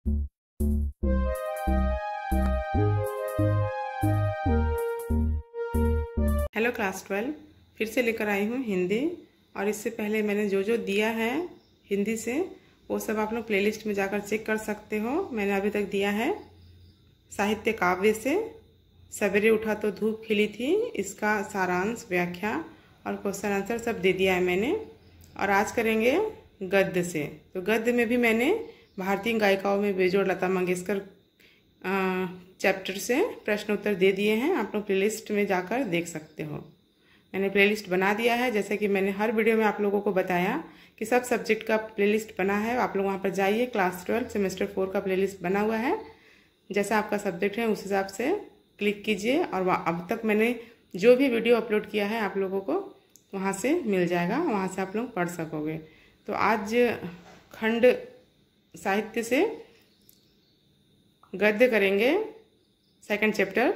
Hello class 12, फिर से लेकर आई हूँ हिंदी। और इससे पहले मैंने जो जो दिया है हिंदी से वो सब आप लोग प्लेलिस्ट में जाकर चेक कर सकते हो। मैंने अभी तक दिया है साहित्य काव्य से सवेरे उठा तो धूप खिली थी, इसका सारांश, व्याख्या और क्वेश्चन आंसर सब दे दिया है मैंने। और आज करेंगे गद्य से। तो गद्य में भी मैंने भारतीय गायिकाओं में बेजोड़ लता मंगेशकर चैप्टर से प्रश्न उत्तर दे दिए हैं। आप लोग प्लेलिस्ट में जाकर देख सकते हो। मैंने प्लेलिस्ट बना दिया है, जैसे कि मैंने हर वीडियो में आप लोगों को बताया कि सब सब्जेक्ट का प्लेलिस्ट बना है। आप लोग वहाँ पर जाइए, क्लास 12 सेमेस्टर 4 का प्लेलिस्ट बना हुआ है। जैसा आपका सब्जेक्ट है उस हिसाब से क्लिक कीजिए और अब तक मैंने जो भी वीडियो अपलोड किया है आप लोगों को वहाँ से मिल जाएगा, वहाँ से आप लोग पढ़ सकोगे। तो आज खंड साहित्य से गद्य करेंगे, सेकंड चैप्टर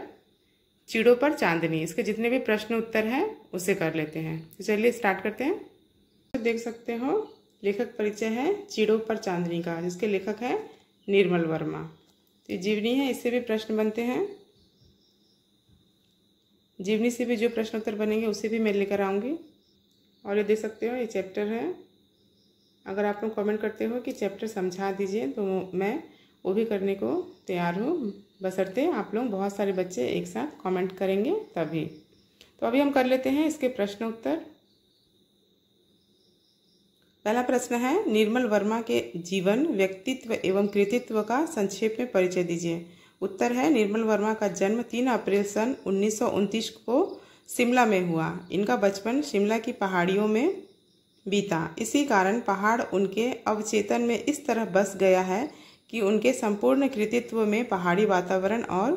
चिड़ों पर चांदनी। इसके जितने भी प्रश्न उत्तर हैं उसे कर लेते हैं। तो चलिए स्टार्ट करते हैं। देख सकते हो लेखक परिचय है चिड़ों पर चांदनी का, जिसके लेखक है निर्मल वर्मा। तो ये जीवनी है, इससे भी प्रश्न बनते हैं। जीवनी से भी जो प्रश्न उत्तर बनेंगे उसे भी मैं लेकर आऊँगी। और ये देख सकते हो ये चैप्टर है। अगर आप लोग कमेंट करते हो कि चैप्टर समझा दीजिए तो मैं वो भी करने को तैयार हूँ, बशर्ते आप लोग बहुत सारे बच्चे एक साथ कमेंट करेंगे तभी। तो अभी हम कर लेते हैं इसके प्रश्न उत्तर। पहला प्रश्न है, निर्मल वर्मा के जीवन, व्यक्तित्व एवं कृतित्व का संक्षेप में परिचय दीजिए। उत्तर है, निर्मल वर्मा का जन्म 3 अप्रैल सन 1929 को शिमला में हुआ। इनका बचपन शिमला की पहाड़ियों में बीता। इसी कारण पहाड़ उनके अवचेतन में इस तरह बस गया है कि उनके संपूर्ण कृतित्व में पहाड़ी वातावरण और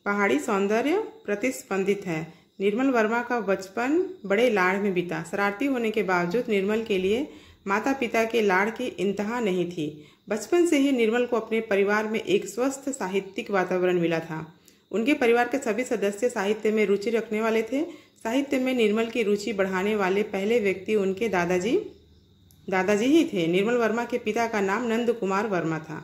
पहाड़ी सौंदर्य प्रतिस्पंदित है। निर्मल वर्मा का बचपन बड़े लाड़ में बीता। शरारती होने के बावजूद निर्मल के लिए माता पिता के लाड़ की इंतहा नहीं थी। बचपन से ही निर्मल को अपने परिवार में एक स्वस्थ साहित्यिक वातावरण मिला था। उनके परिवार के सभी सदस्य साहित्य में रुचि रखने वाले थे। साहित्य में निर्मल की रुचि बढ़ाने वाले पहले व्यक्ति उनके दादाजी ही थे। निर्मल वर्मा के पिता का नाम नंद कुमार वर्मा था।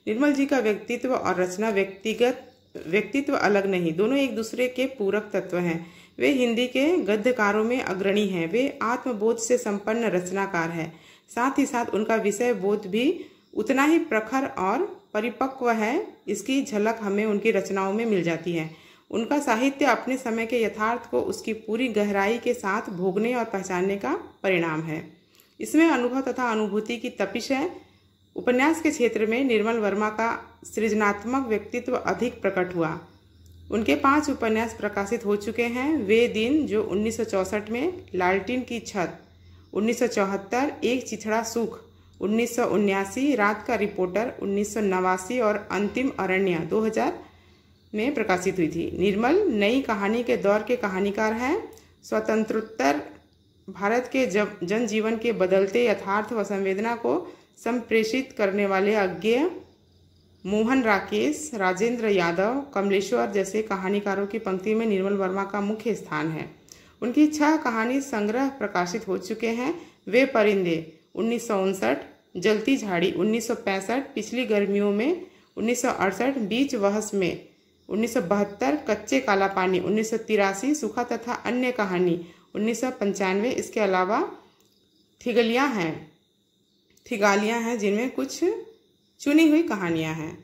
निर्मल जी का व्यक्तित्व और रचना व्यक्तित्व अलग नहीं, दोनों एक दूसरे के पूरक तत्व हैं। वे हिंदी के गद्यकारों में अग्रणी हैं। वे आत्मबोध से संपन्न रचनाकार हैं। साथ ही साथ उनका विषय बोध भी उतना ही प्रखर और परिपक्व है। इसकी झलक हमें उनकी रचनाओं में मिल जाती है। उनका साहित्य अपने समय के यथार्थ को उसकी पूरी गहराई के साथ भोगने और पहचानने का परिणाम है। इसमें अनुभव तथा अनुभूति की तपिश है। उपन्यास के क्षेत्र में निर्मल वर्मा का सृजनात्मक व्यक्तित्व अधिक प्रकट हुआ। उनके 5 उपन्यास प्रकाशित हो चुके हैं। वे दिन, जो 1964 में, लालटीन की छत, 1974 एक चिथड़ा सुख, 1979 रात का रिपोर्टर, 1989 और अंतिम अरण्य 2000 में प्रकाशित हुई थी। निर्मल नई कहानी के दौर के कहानीकार हैं। स्वतंत्रोत्तर भारत के जनजीवन के बदलते यथार्थ व संवेदना को संप्रेषित करने वाले अज्ञ मोहन राकेश, राजेंद्र यादव, कमलेश्वर जैसे कहानीकारों की पंक्ति में निर्मल वर्मा का मुख्य स्थान है। उनकी 6 कहानी संग्रह प्रकाशित हो चुके हैं। वे परिंदे 1959, जलती झाड़ी 1965, पिछली गर्मियों में 1968, बीच वहस में 1972, कच्चे काला पानी 1983, सूखा तथा अन्य कहानी 1995। इसके अलावा थिगालियाँ हैं जिनमें कुछ चुनी हुई कहानियां हैं।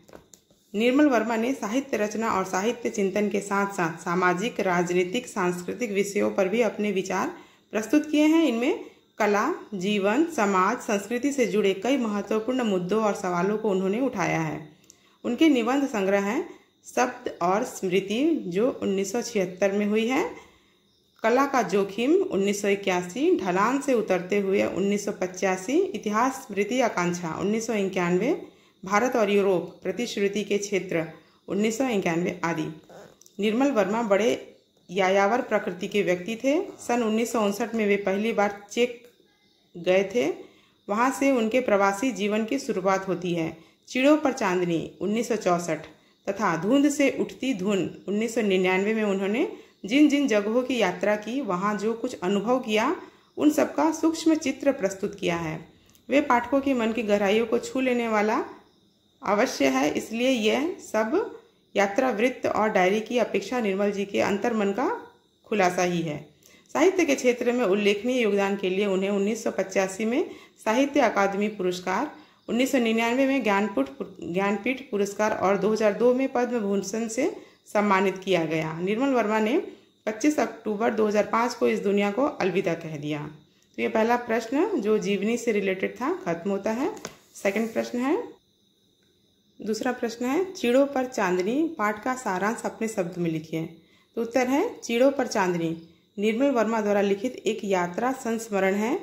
निर्मल वर्मा ने साहित्य रचना और साहित्य चिंतन के साथ साथ सामाजिक, राजनीतिक, सांस्कृतिक विषयों पर भी अपने विचार प्रस्तुत किए हैं। इनमें कला, जीवन, समाज, संस्कृति से जुड़े कई महत्वपूर्ण मुद्दों और सवालों को उन्होंने उठाया है। उनके निबंध संग्रह हैं शब्द और स्मृति, जो 1976 में हुई है, कला का जोखिम 1981, ढलान से उतरते हुए 1985, इतिहास स्मृति आकांक्षा 1991, भारत और यूरोप प्रतिश्रुति के क्षेत्र 1991 आदि। निर्मल वर्मा बड़े यायावर प्रकृति के व्यक्ति थे। सन 1959 में वे पहली बार चेक गए थे। वहां से उनके प्रवासी जीवन की शुरुआत होती है। चिड़ों पर चांदनी 1964 तथा धुंध से उठती धुन 1999 में उन्होंने जिन जिन जगहों की यात्रा की, वहां जो कुछ अनुभव किया, उन सबका सूक्ष्म चित्र प्रस्तुत किया है। वे पाठकों के मन की गहराइयों को छू लेने वाला अवश्य है, इसलिए यह सब यात्रा वृत्त और डायरी की अपेक्षा निर्मल जी के अंतर्मन का खुलासा ही है। साहित्य के क्षेत्र में उल्लेखनीय योगदान के लिए उन्हें 1985 में साहित्य अकादमी पुरस्कार, 1999 में ज्ञानपीठ पुरस्कार और 2002 में पद्म भूषण से सम्मानित किया गया। निर्मल वर्मा ने 25 अक्टूबर 2005 को इस दुनिया को अलविदा कह दिया। तो ये पहला प्रश्न जो जीवनी से रिलेटेड था खत्म होता है। सेकंड प्रश्न है, दूसरा प्रश्न है चीड़ों पर चांदनी, पाठ का सारांश अपने शब्द में लिखिए। तो उत्तर है चीड़ों पर चांदनी निर्मल वर्मा द्वारा लिखित एक यात्रा संस्मरण है।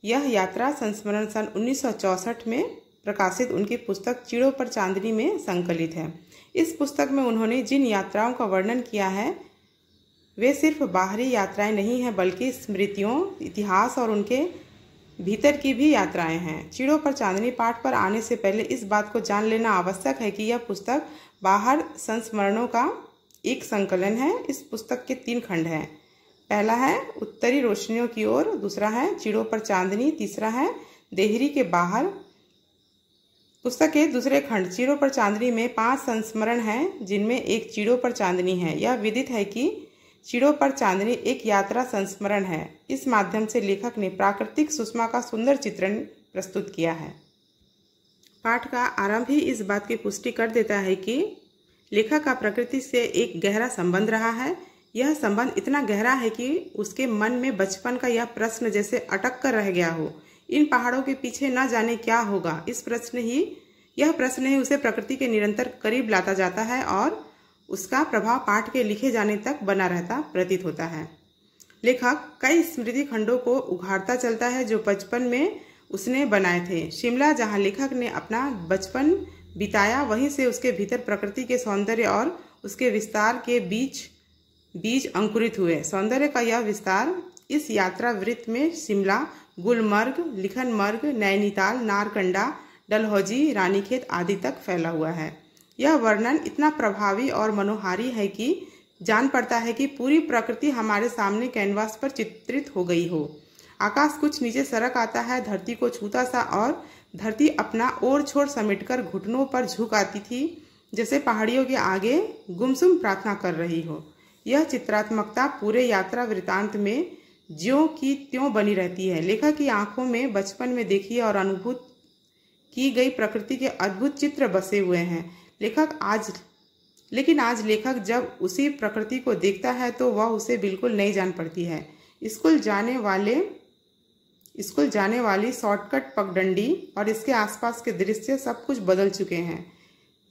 यह यात्रा संस्मरण सन 1964 में प्रकाशित उनकी पुस्तक चीड़ों पर चांदनी में संकलित है। इस पुस्तक में उन्होंने जिन यात्राओं का वर्णन किया है वे सिर्फ बाहरी यात्राएं नहीं हैं, बल्कि स्मृतियों, इतिहास और उनके भीतर की भी यात्राएं हैं। चीड़ों पर चांदनी पाठ पर आने से पहले इस बात को जान लेना आवश्यक है कि यह पुस्तक बाहर संस्मरणों का एक संकलन है। इस पुस्तक के 3 खंड हैं। पहला है उत्तरी रोशनियों की ओर, दूसरा है चीड़ों पर चांदनी, तीसरा है देहरी के बाहर। पुस्तक के दूसरे खंड चीड़ों पर चांदनी में 5 संस्मरण हैं, जिनमें एक चीड़ों पर चांदनी है। यह विदित है कि चीड़ों पर चांदनी एक यात्रा संस्मरण है। इस माध्यम से लेखक ने प्राकृतिक सुषमा का सुंदर चित्रण प्रस्तुत किया है। पाठ का आरंभ ही इस बात की पुष्टि कर देता है कि लेखक का प्रकृति से एक गहरा संबंध रहा है। यह संबंध इतना गहरा है कि उसके मन में बचपन का यह प्रश्न जैसे अटक कर रह गया हो, इन पहाड़ों के पीछे न जाने क्या होगा। यह प्रश्न ही उसे प्रकृति के निरंतर करीब लाता जाता है और उसका प्रभाव पाठ के लिखे जाने तक बना रहता प्रतीत होता है। लेखक कई स्मृति खंडों को उघाड़ता चलता है जो बचपन में उसने बनाए थे। शिमला, जहां लेखक ने अपना बचपन बिताया, वहीं से उसके भीतर प्रकृति के सौंदर्य और उसके विस्तार के बीज अंकुरित हुए। सौंदर्य का यह विस्तार इस यात्रा वृत्त में शिमला, गुलमर्ग, लिखनमर्ग, नैनीताल, नारकंडा, डलहौजी, रानीखेत आदि तक फैला हुआ है। यह वर्णन इतना प्रभावी और मनोहारी है कि जान पड़ता है कि पूरी प्रकृति हमारे सामने कैनवास पर चित्रित हो गई हो। आकाश कुछ नीचे सरक आता है, धरती को छूता सा, और धरती अपना ओर छोर समेटकर घुटनों पर झुक आती थी, जैसे पहाड़ियों के आगे गुमसुम प्रार्थना कर रही हो। यह चित्रात्मकता पूरे यात्रा वृतांत में ज्यों की त्यों बनी रहती है। लेखक की आंखों में बचपन में देखी और अनुभूत की गई प्रकृति के अद्भुत चित्र बसे हुए हैं। लेकिन आज लेखक जब उसी प्रकृति को देखता है तो वह उसे बिल्कुल नहीं जान पड़ती है। स्कूल जाने वाली शॉर्टकट पगडंडी और इसके आसपास के दृश्य सब कुछ बदल चुके हैं।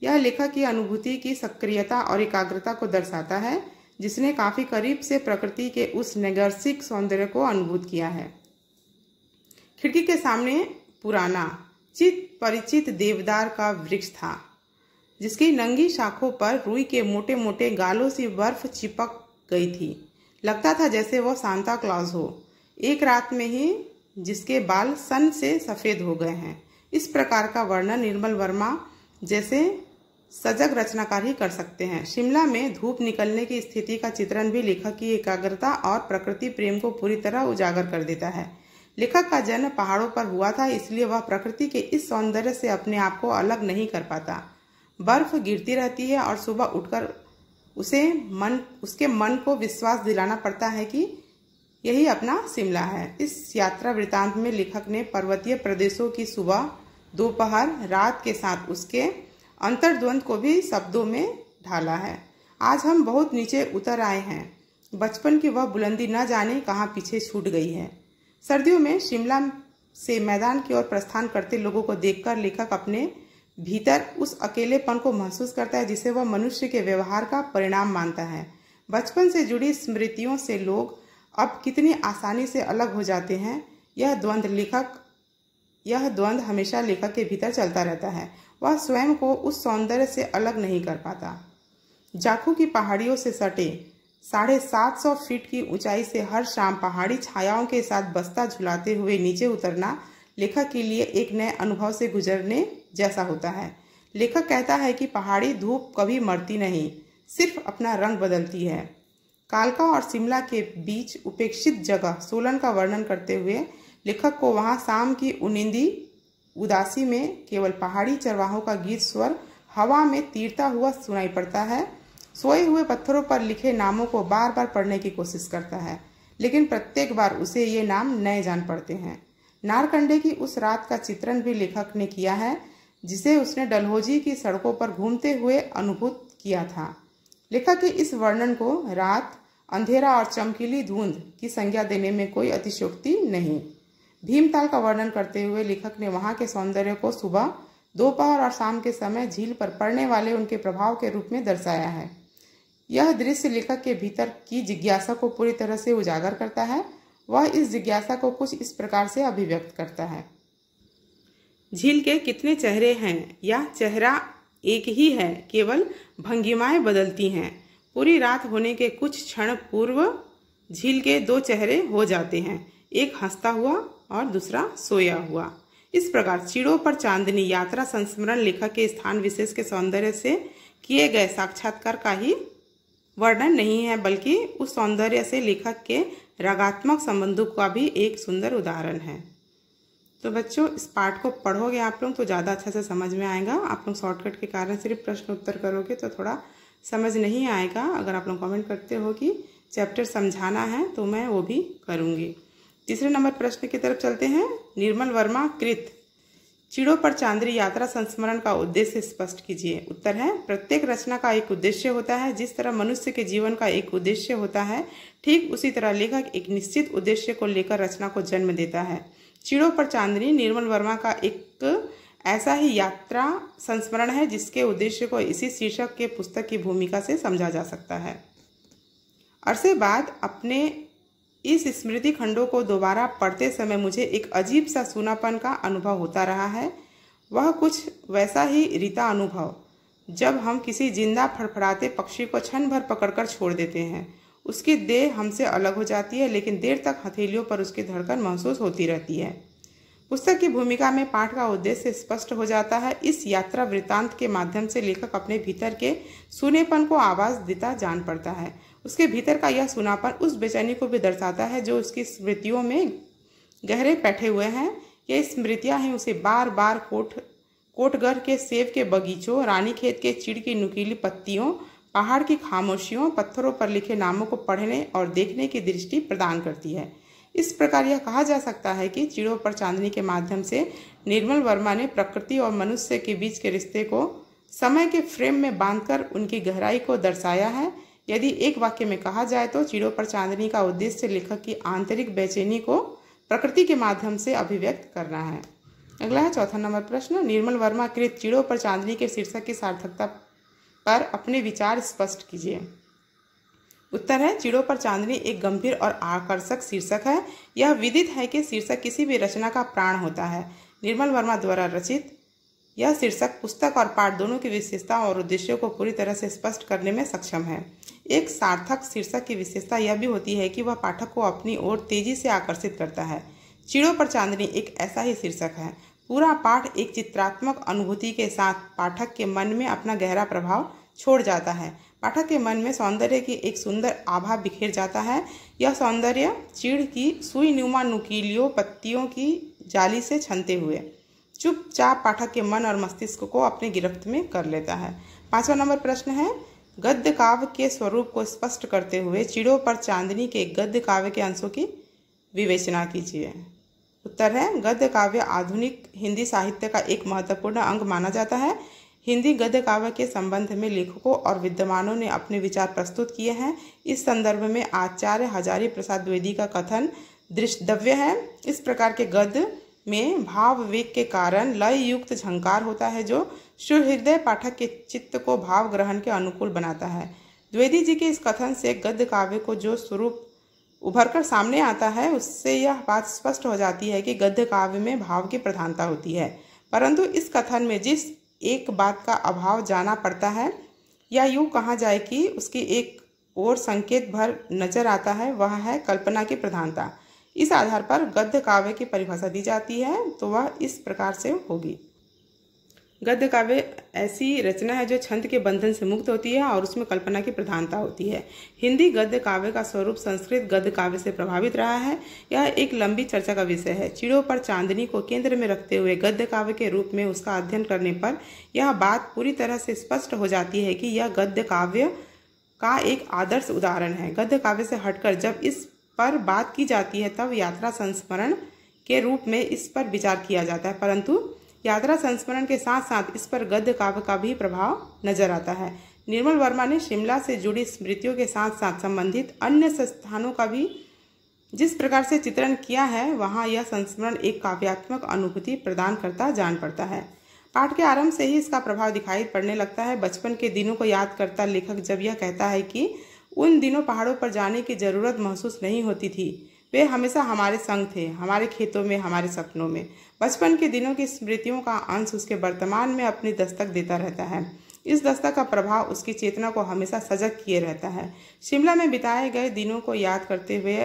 यह लेखक की अनुभूति की सक्रियता और एकाग्रता को दर्शाता है, जिसने काफी करीब से प्रकृति के उस नैसर्गिक सौंदर्य को अनुभूत किया है। खिड़की के सामने पुराना परिचित देवदार का वृक्ष था, जिसकी नंगी शाखों पर रुई के मोटे मोटे गालों से बर्फ चिपक गई थी। लगता था जैसे वह सांता क्लॉज हो, एक रात में ही जिसके बाल सन से सफेद हो गए हैं। इस प्रकार का वर्णन निर्मल वर्मा जैसे सजग रचनाकार ही कर सकते हैं। शिमला में धूप निकलने की स्थिति का चित्रण भी लेखक की एकाग्रता और प्रकृति प्रेम को पूरी तरह उजागर कर देता है। लेखक का जन्म पहाड़ों पर हुआ था, इसलिए वह प्रकृति के इस सौंदर्य से अपने आप को अलग नहीं कर पाता। बर्फ गिरती रहती है और सुबह उठकर उसके मन को विश्वास दिलाना पड़ता है कि यही अपना शिमला है। इस यात्रा वृतांत में लेखक ने पर्वतीय प्रदेशों की सुबह, दोपहर, रात के साथ उसके अंतर्द्वंद को भी शब्दों में ढाला है। आज हम बहुत नीचे उतर आए हैं। बचपन की वह बुलंदी न जाने कहाँ पीछे छूट गई है। सर्दियों में शिमला से मैदान की ओर प्रस्थान करते लोगों को देखकर लेखक अपने भीतर उस अकेलेपन को महसूस करता है जिसे वह मनुष्य के व्यवहार का परिणाम मानता है। बचपन से जुड़ी स्मृतियों से लोग अब कितनी आसानी से अलग हो जाते हैं। यह द्वंद्व हमेशा लेखक के भीतर चलता रहता है। वह स्वयं को उस सौंदर्य से अलग नहीं कर पाता। जाखू की पहाड़ियों से सटे 750 फीट की ऊंचाई से हर शाम पहाड़ी छायाओं के साथ बस्ता झुलाते हुए नीचे उतरना लेखक के लिए एक नए अनुभव से गुजरने जैसा होता है। लेखक कहता है कि पहाड़ी धूप कभी मरती नहीं, सिर्फ अपना रंग बदलती है। कालका और शिमला के बीच उपेक्षित जगह सोलन का वर्णन करते हुए लेखक को वहां शाम की उनिंदी उदासी में केवल पहाड़ी चरवाहों का गीत स्वर हवा में तीरता हुआ सुनाई पड़ता है। सोए हुए पत्थरों पर लिखे नामों को बार बार पढ़ने की कोशिश करता है, लेकिन प्रत्येक बार उसे ये नाम नए जान पड़ते हैं। नारकंडे की उस रात का चित्रण भी लेखक ने किया है, जिसे उसने डलहौजी की सड़कों पर घूमते हुए अनुभूत किया था। लेखक के इस वर्णन को रात, अंधेरा और चमकीली धुंध की संज्ञा देने में कोई अतिशयोक्ति नहीं। भीमताल का वर्णन करते हुए लेखक ने वहां के सौंदर्य को सुबह, दोपहर और शाम के समय झील पर पड़ने वाले उनके प्रभाव के रूप में दर्शाया है। यह दृश्य लेखक के भीतर की जिज्ञासा को पूरी तरह से उजागर करता है। वह इस जिज्ञासा को कुछ इस प्रकार से अभिव्यक्त करता है। झील के कितने चेहरे हैं? यह चेहरा एक ही है, केवल भंगिमाएं बदलती हैं। पूरी रात होने के कुछ क्षण पूर्व झील के दो चेहरे हो जाते हैं, एक हंसता हुआ और दूसरा सोया हुआ। इस प्रकार चिड़ों पर चांदनी यात्रा संस्मरण लेखक के स्थान विशेष के सौंदर्य से किए गए साक्षात्कार का ही वर्णन नहीं है, बल्कि उस सौंदर्य से लेखक के रागात्मक संबंधों का भी एक सुंदर उदाहरण है। तो बच्चों, इस पाठ को पढ़ोगे आप लोग तो ज़्यादा अच्छा से समझ में आएगा। आप लोग शॉर्टकट के कारण सिर्फ प्रश्न उत्तर करोगे तो थोड़ा समझ नहीं आएगा। अगर आप लोग कमेंट करते हो कि चैप्टर समझाना है तो मैं वो भी करूँगी। तीसरे नंबर प्रश्न की तरफ चलते हैं। निर्मल वर्मा कृत चिड़ों पर चांदनी यात्रा संस्मरण का उद्देश्य स्पष्ट कीजिए। उत्तर है, प्रत्येक रचना का एक उद्देश्य होता है। जिस तरह मनुष्य के जीवन का एक उद्देश्य होता है, ठीक उसी तरह लेखक एक निश्चित उद्देश्य को लेकर रचना को जन्म देता है। चिड़ों पर चांदनी निर्मल वर्मा का एक ऐसा ही यात्रा संस्मरण है जिसके उद्देश्य को इसी शीर्षक के पुस्तक की भूमिका से समझा जा सकता है। अरसे बाद अपने इस स्मृति खंडों को दोबारा पढ़ते समय मुझे एक अजीब सा सूनापन का अनुभव होता रहा है। वह कुछ वैसा ही रीता अनुभव जब हम किसी जिंदा फड़फड़ाते पक्षी को क्षण भर पकड़कर छोड़ देते हैं। उसकी देह हमसे अलग हो जाती है, लेकिन देर तक हथेलियों पर उसकी धड़कन महसूस होती रहती है। पुस्तक की भूमिका में पाठ का उद्देश्य स्पष्ट हो जाता है। इस यात्रा वृत्तांत के माध्यम से लेखक अपने भीतर के सूनेपन को आवाज देता जान पड़ता है। उसके भीतर का यह सूनापन उस बेचैनी को भी दर्शाता है जो उसकी स्मृतियों में गहरे बैठे हुए हैं। ये स्मृतियां हैं उसे बार बार कोटगढ़ के सेब के बगीचों, रानीखेत के चीड़ की नुकीली पत्तियों, पहाड़ की खामोशियों, पत्थरों पर लिखे नामों को पढ़ने और देखने की दृष्टि प्रदान करती है। इस प्रकार यह कहा जा सकता है कि चिड़ों पर चांदनी के माध्यम से निर्मल वर्मा ने प्रकृति और मनुष्य के बीच के रिश्ते को समय के फ्रेम में बांधकर उनकी गहराई को दर्शाया है। यदि एक वाक्य में कहा जाए तो चिड़ों पर चांदनी का उद्देश्य लेखक की आंतरिक बेचैनी को प्रकृति के माध्यम से अभिव्यक्त करना है। अगला है चौथा नंबर प्रश्न। निर्मल वर्मा कृत चिड़ों पर चांदनी के शीर्षक की सार्थकता पर अपने विचार स्पष्ट कीजिए। उत्तर है, चिड़ों पर चांदनी एक गंभीर और आकर्षक शीर्षक है। यह विदित है कि शीर्षक किसी भी रचना का प्राण होता है। निर्मल वर्मा द्वारा रचित यह शीर्षक पुस्तक और पाठ दोनों की विशेषताओं और उद्देश्यों को पूरी तरह से स्पष्ट करने में सक्षम है। एक सार्थक शीर्षक की विशेषता यह भी होती है कि वह पाठक को अपनी ओर तेजी से आकर्षित करता है। चिड़ों पर चांदनी एक ऐसा ही शीर्षक है। पूरा पाठ एक चित्रात्मक अनुभूति के साथ पाठक के मन में अपना गहरा प्रभाव छोड़ जाता है। पाठक के मन में सौंदर्य की एक सुंदर आभा बिखेर जाता है। यह सौंदर्य चीड़ की सुई नुमा नुकीलियों पत्तियों की जाली से छनते हुए चुपचाप पाठक के मन और मस्तिष्क को अपने गिरफ्त में कर लेता है। पांचवा नंबर प्रश्न है, गद्य काव्य के स्वरूप को स्पष्ट करते हुए चिड़ों पर चांदनी के गद्य काव्य के अंशों की विवेचना कीजिए। उत्तर है, गद्य काव्य आधुनिक हिंदी साहित्य का एक महत्वपूर्ण अंग माना जाता है। हिंदी गद्य काव्य के संबंध में लेखकों और विद्वानों ने अपने विचार प्रस्तुत किए हैं। इस संदर्भ में आचार्य हजारी प्रसाद द्विवेदी का कथन दृष्टव्य है। इस प्रकार के गद्य में भाव वेग के कारण लय युक्त झंकार होता है जो सुहृदय पाठक के चित्त को भाव ग्रहण के अनुकूल बनाता है। द्विवेदी जी के इस कथन से गद्य काव्य को जो स्वरूप उभरकर सामने आता है उससे यह बात स्पष्ट हो जाती है कि गद्य काव्य में भाव की प्रधानता होती है। परंतु इस कथन में जिस एक बात का अभाव जाना पड़ता है या यूँ कहा जाए कि उसकी एक और संकेत भर नजर आता है, वह है कल्पना की प्रधानता। इस आधार पर गद्य काव्य की परिभाषा दी जाती है तो वह इस प्रकार से होगी। गद्य काव्य ऐसी रचना है जो छंद के बंधन से मुक्त होती है और उसमें कल्पना की प्रधानता होती है। हिंदी गद्य काव्य का स्वरूप संस्कृत गद्य काव्य से प्रभावित रहा है। यह एक लंबी चर्चा का विषय है। चिड़ों पर चांदनी को केंद्र में रखते हुए गद्य काव्य के रूप में उसका अध्ययन करने पर यह बात पूरी तरह से स्पष्ट हो जाती है कि यह गद्य काव्य का एक आदर्श उदाहरण है। गद्य काव्य से हटकर जब इस पर बात की जाती है तब यात्रा संस्मरण के रूप में इस पर विचार किया जाता है, परंतु यात्रा संस्मरण के साथ साथ इस पर गद्य काव्य का भी प्रभाव नजर आता है। निर्मल वर्मा ने शिमला से जुड़ी स्मृतियों के साथ साथ संबंधित अन्य स्थानों का भी जिस प्रकार से चित्रण किया है, वहाँ यह संस्मरण एक काव्यात्मक अनुभूति प्रदान करता जान पड़ता है। पाठ के आरंभ से ही इसका प्रभाव दिखाई पड़ने लगता है। बचपन के दिनों को याद करता लेखक जब यह कहता है कि उन दिनों पहाड़ों पर जाने की जरूरत महसूस नहीं होती थी, वे हमेशा हमारे संग थे, हमारे खेतों में, हमारे सपनों में। बचपन के दिनों की स्मृतियों का अंश उसके वर्तमान में अपनी दस्तक देता रहता है। इस दस्तक का प्रभाव उसकी चेतना को हमेशा सजग किए रहता है। शिमला में बिताए गए दिनों को याद करते हुए,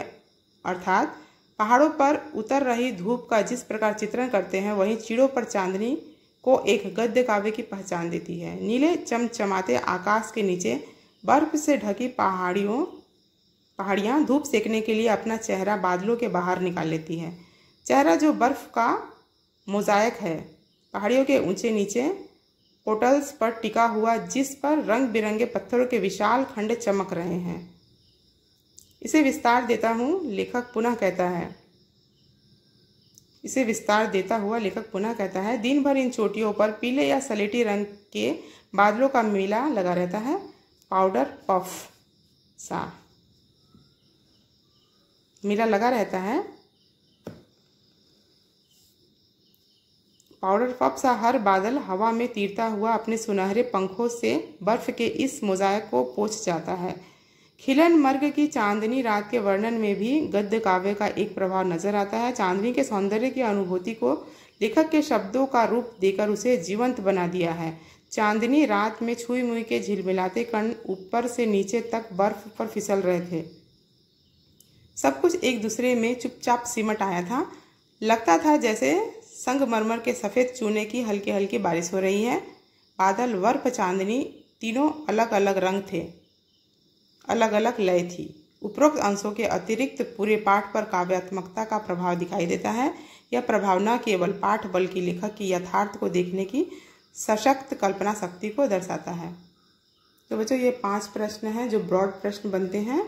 अर्थात पहाड़ों पर उतर रही धूप का जिस प्रकार चित्रण करते हैं, वहीं चिड़ों पर चांदनी को एक गद्य काव्य की पहचान देती है। नीले चमचमाते आकाश के नीचे बर्फ से ढकी पहाड़ियाँ धूप सेकने के लिए अपना चेहरा बादलों के बाहर निकाल लेती है। चेहरा जो बर्फ का मोज़ाइक है, पहाड़ियों के ऊंचे नीचे पोटल्स पर टिका हुआ, जिस पर रंग बिरंगे पत्थरों के विशाल खंड चमक रहे हैं। इसे विस्तार देता हुआ लेखक पुनः कहता है, दिन भर इन चोटियों पर पीले या सलेटी रंग के बादलों का मेला लगा रहता है। पाउडर पफ सा मेला लगा रहता है। पाउडर पफ सा हर बादल हवा में तीरता हुआ अपने सुनहरे पंखों से बर्फ के इस मोज़ाइक को पोंछ जाता है। खिलन मर्ग की चांदनी रात के वर्णन में भी गद्य काव्य का एक प्रभाव नजर आता है। चांदनी के सौंदर्य की अनुभूति को लेखक के शब्दों का रूप देकर उसे जीवंत बना दिया है। चांदनी रात में छुई मुई के झिलमिलाते कण ऊपर से नीचे तक बर्फ पर फिसल रहे थे। सब कुछ एक दूसरे में चुपचाप सिमट आया था। लगता था जैसे संगमरमर के सफ़ेद चूने की हल्की हल्की बारिश हो रही है। बादल, बर्फ, चांदनी तीनों अलग अलग रंग थे, अलग अलग लय थी। उपरोक्त अंशों के अतिरिक्त पूरे पाठ पर काव्यात्मकता का प्रभाव दिखाई देता है। यह प्रभाव न केवल पाठ बल्कि लेखक की यथार्थ को देखने की सशक्त कल्पना शक्ति को दर्शाता है। तो बच्चों, ये 5 प्रश्न हैं जो ब्रॉड प्रश्न बनते हैं।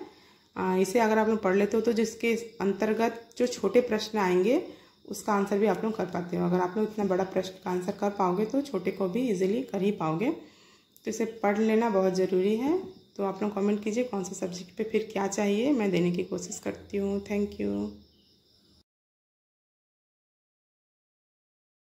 इसे अगर आप लोग पढ़ लेते हो तो जिसके अंतर्गत जो छोटे प्रश्न आएंगे उसका आंसर भी आप लोग कर पाते हो। अगर आप लोग इतना बड़ा प्रश्न का आंसर कर पाओगे तो छोटे को भी इजीली कर ही पाओगे। तो इसे पढ़ लेना बहुत ज़रूरी है। तो आप लोग कमेंट कीजिए कौन से सब्जेक्ट पे फिर क्या चाहिए, मैं देने की कोशिश करती हूँ। Thank you.